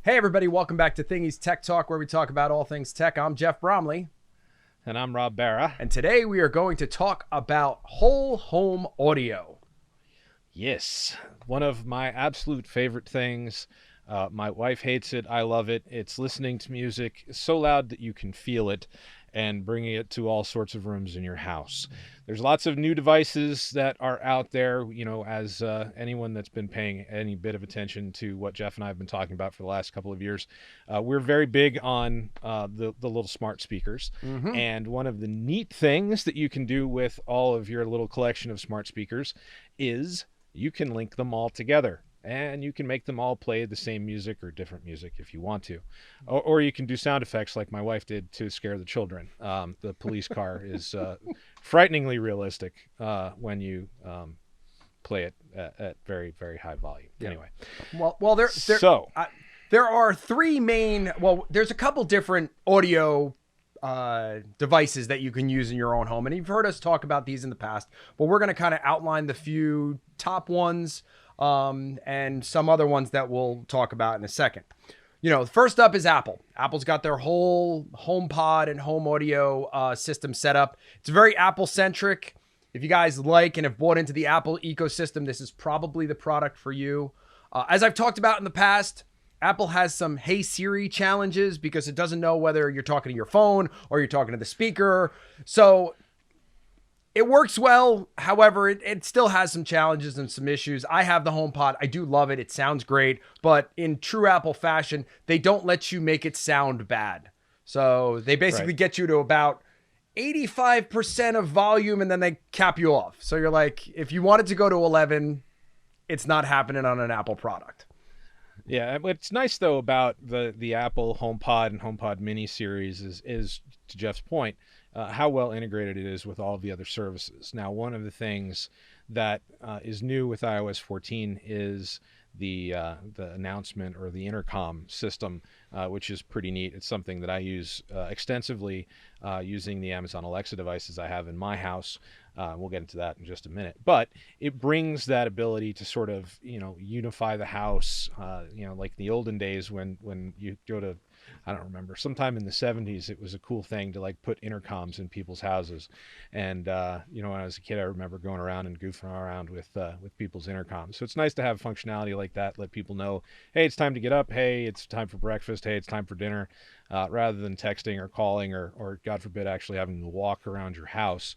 Hey everybody, welcome back to Thingee's Tech Talk, where we talk about all things tech. I'm Jeff Bromley, And I'm Rob Barra. and today we are going to talk about whole home audio. Yes, one of my absolute favorite things. My wife hates it. I love it. It's listening to music so loud that you can feel it and bringing it to all sorts of rooms in your house. There's lots of new devices that are out there, as anyone that's been paying any bit of attention to what Jeff and I have been talking about for the last couple of years. We're very big on the little smart speakers. And one of the neat things that you can do with all of your little collection of smart speakers is you can link them all together and you can make them all play the same music or different music if you want to. Or you can do sound effects like my wife did to scare the children. The police car is frighteningly realistic when you play it at very, very high volume. Yeah. Anyway. Well, there are three main, there's a couple different audio devices that you can use in your own home. And you've heard us talk about these in the past, but we're going to kind of outline the few top ones and some other ones that we'll talk about in a second. First up is Apple. Apple's got their whole HomePod and home audio system set up. It's very Apple-centric. If you guys like and have bought into the Apple ecosystem, this is probably the product for you. As I've talked about in the past, Apple has some Hey Siri challenges because it doesn't know whether you're talking to your phone or you're talking to the speaker. So it works well. However, it still has some challenges and some issues. I have the HomePod. I do love it. It sounds great. But in true Apple fashion, they don't let you make it sound bad. So they basically get you to about 85% of volume and then they cap you off. So you're like, if you want it to go to 11, it's not happening on an Apple product. Yeah, what's nice though about the Apple HomePod and HomePod Mini series is to Jeff's point, how well integrated it is with all of the other services. Now, one of the things that is new with iOS 14 is the announcement or the intercom system, which is pretty neat. It's something that I use extensively using the Amazon Alexa devices I have in my house. We'll get into that in just a minute, but it brings that ability to sort of, unify the house, like the olden days when you go to, I don't remember, sometime in the 70s, it was a cool thing to like put intercoms in people's houses. And, when I was a kid, I remember going around and goofing around with people's intercoms. So it's nice to have functionality like that, let people know, hey, it's time to get up. Hey, it's time for breakfast. Hey, it's time for dinner. Rather than texting or calling or God forbid, actually having to walk around your house.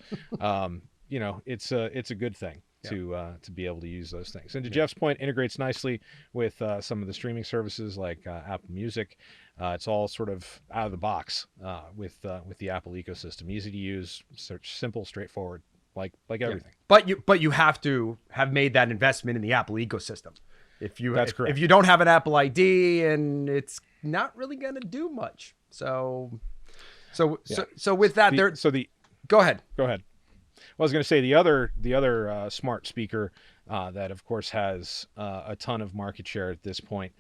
It's a good thing to be able to use those things. And to Jeff's point, integrates nicely with some of the streaming services like Apple Music. It's all sort of out of the box with the Apple ecosystem. Easy to use, simple, straightforward, like everything. But you have to have made that investment in the Apple ecosystem. That's correct. If you don't have an Apple ID, and it's not really going to do much. So with that, go ahead. Go ahead. Well, I was going to say the other smart speaker that, of course, has a ton of market share at this point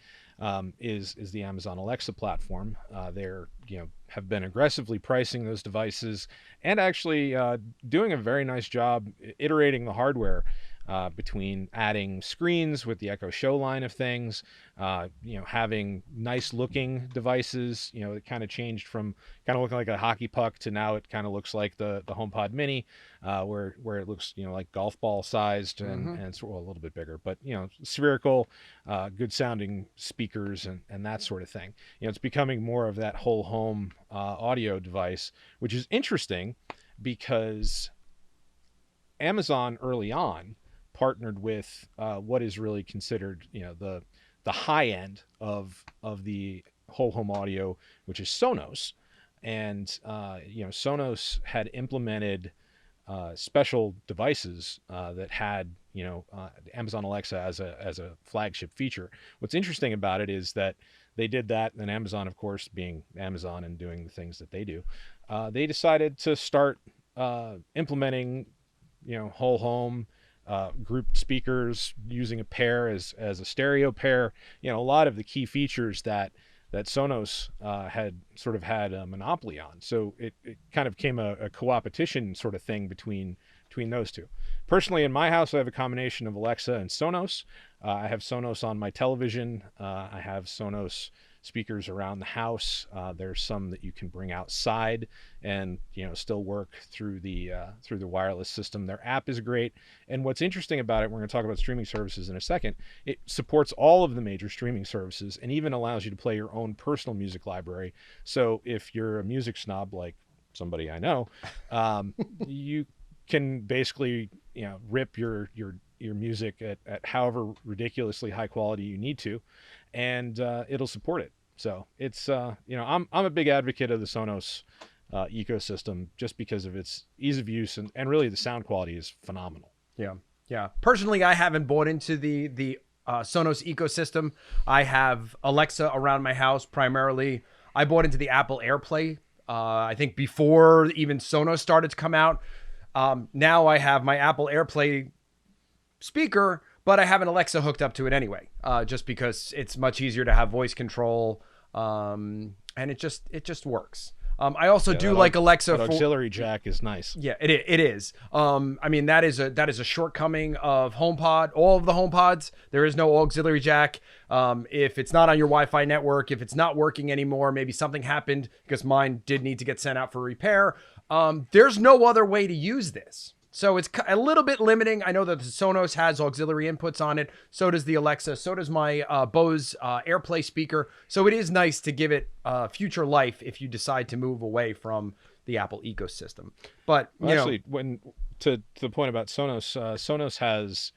is the Amazon Alexa platform. They're have been aggressively pricing those devices and actually doing a very nice job iterating the hardware. Between adding screens with the Echo Show line of things, having nice looking devices, it kind of changed from kind of looking like a hockey puck to now it kind of looks like the HomePod Mini, where it looks, like golf ball sized and it's a little bit bigger, but, spherical, good sounding speakers and that sort of thing. It's becoming more of that whole home audio device, which is interesting because Amazon early on partnered with what is really considered, the high end of the whole home audio, which is Sonos. And Sonos had implemented special devices that had Amazon Alexa as a flagship feature. What's interesting about it is that they did that, and Amazon, of course, being Amazon and doing the things that they do, they decided to start implementing whole home grouped speakers using a pair as a stereo pair. A lot of the key features that Sonos had a monopoly on. So it kind of became a co-opetition sort of thing between those two. Personally, in my house, I have a combination of Alexa and Sonos. I have Sonos on my television. I have Sonos speakers around the house. There's some that you can bring outside and still work through the wireless system. Their app is great, and what's interesting about it, we're going to talk about streaming services in a second. It supports all of the major streaming services and even allows you to play your own personal music library. So if you're a music snob like somebody I know, you can basically rip your music at however ridiculously high quality you need to, and it'll support it. So it's I'm a big advocate of the Sonos ecosystem just because of its ease of use, and really the sound quality is phenomenal. Yeah. Personally, I haven't bought into the Sonos ecosystem. I have Alexa around my house primarily. I bought into the Apple AirPlay. I think before even Sonos started to come out. Now I have my Apple AirPlay speaker, but I have an Alexa hooked up to it anyway, just because it's much easier to have voice control, and it just works. I also do like Alexa. That auxiliary jack is nice. Yeah, it is. I mean, that is a shortcoming of HomePod. All of the HomePods, there is no auxiliary jack. If it's not on your Wi-Fi network, if it's not working anymore, maybe something happened because mine did need to get sent out for repair. There's no other way to use this. So it's a little bit limiting. I know that the Sonos has auxiliary inputs on it. So does the Alexa. So does my Bose AirPlay speaker. So it is nice to give it future life if you decide to move away from the Apple ecosystem. But actually, when to the point about Sonos, Sonos has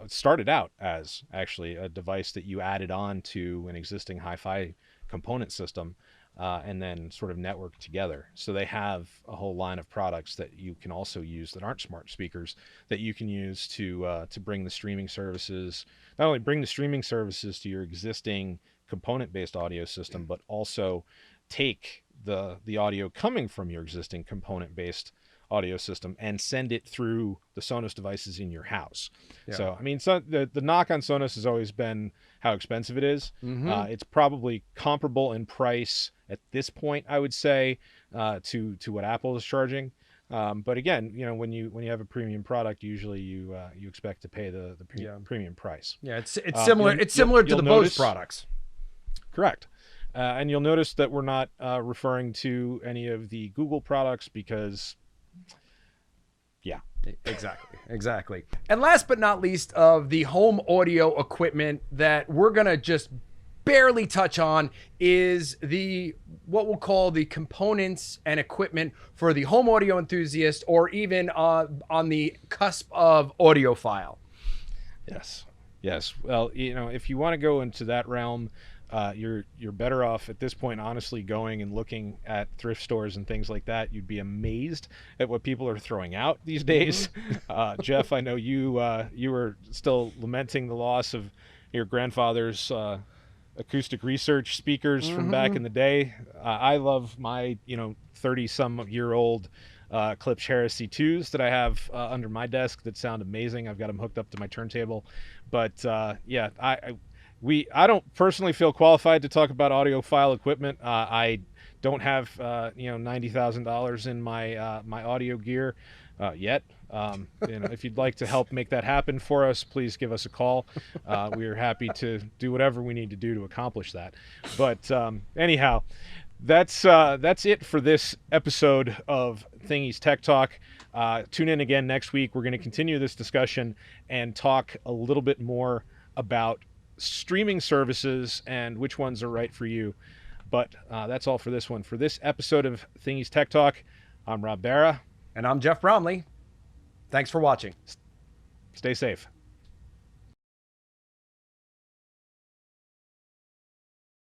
started out as actually a device that you added on to an existing hi-fi component system. And then sort of network together. So they have a whole line of products that you can also use that aren't smart speakers that you can use to bring the streaming services, not only bring the streaming services to your existing component-based audio system, but also take the audio coming from your existing component-based audio system and send it through the Sonos devices in your house. Yeah. So, I mean, the knock on Sonos has always been how expensive it is. Mm-hmm. It's probably comparable in price at this point, I would say, to what Apple is charging. But again, when you have a premium product, usually you expect to pay the premium price. Yeah, it's similar. It's similar to the Bose products. Correct. And you'll notice that we're not referring to any of the Google products because. Yeah, exactly. And last but not least of the home audio equipment that we're going to just barely touch on is what we'll call the components and equipment for the home audio enthusiast, or even on the cusp of audiophile. Yes. Well, if you want to go into that realm, you're better off at this point, honestly, going and looking at thrift stores and things like that. You'd be amazed at what people are throwing out these days. Jeff, I know you were still lamenting the loss of your grandfather's acoustic research speakers from back in the day. I love my 30-some-year-old Klipsch Heresy 2s that I have under my desk that sound amazing. I've got them hooked up to my turntable, but I don't personally feel qualified to talk about audiophile equipment. I don't have $90,000 in my audio gear yet. If you'd like to help make that happen for us, please give us a call. We are happy to do whatever we need to do to accomplish that. But anyhow, that's it for this episode of Thingee's Tech Talk. Tune in again next week. We're going to continue this discussion and talk a little bit more about streaming services and which ones are right for you. But that's all for this one. For this episode of Thingee's Tech Talk, I'm Rob Barra. And I'm Jeff Bromley. Thanks for watching. Stay safe.